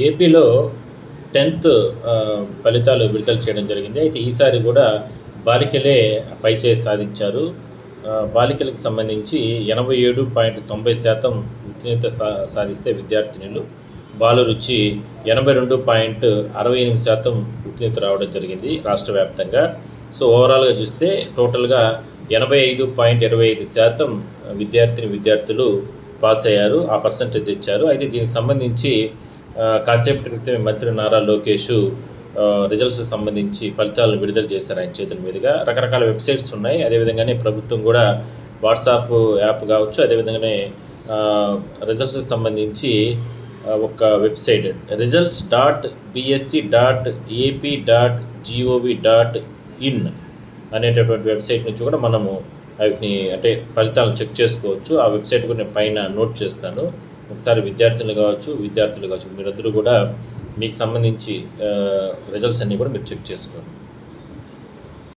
ఏపీలో 10థ్ ఫలితాలు విడుదల చేయడం జరిగింది. అయితే ఈసారి కూడా బాలికలే పైచేయి సాధించారు. బాలికలకు సంబంధించి 87.90% ఉత్తీర్ణత సాధిస్తే విద్యార్థినులు, బాలురొచ్చి 82.68% ఉత్తీర్ణత రావడం జరిగింది రాష్ట్ర వ్యాప్తంగా. సో ఓవరాల్‌గా చూస్తే టోటల్‌గా 85.25% విద్యార్థులు పాస్ అయ్యారు. ఆ పర్సెంటేజ్ తెచ్చారు. అయితే దీనికి సంబంధించి కాసేపటి క్రితమే మంత్రి నారా లోకేష్ రిజల్ట్స్‌కి సంబంధించి ఫలితాలను విడుదల చేశారు ఆయన చేతుల మీదుగా. రకరకాల వెబ్‌సైట్స్ ఉన్నాయి. అదేవిధంగానే ప్రభుత్వం కూడా వాట్సాప్ యాప్ కావచ్చు, అదేవిధంగానే రిజల్ట్స్‌కి సంబంధించి ఒక వెబ్‌సైట్ results.bsc.ap.gov.in అనేటటువంటి వెబ్‌సైట్ నుంచి కూడా మనము వాటిని అంటే ఫలితాలను చెక్ చేసుకోవచ్చు. ఆ వెబ్‌సైట్ కూడా నేను పైన నోట్ చేస్తాను. ఒకసారి విద్యార్థులు కావచ్చు మీరందరూ కూడా మీకు సంబంధించి రిజల్ట్స్ అన్నీ కూడా మీరు చెక్ చేసుకోండి.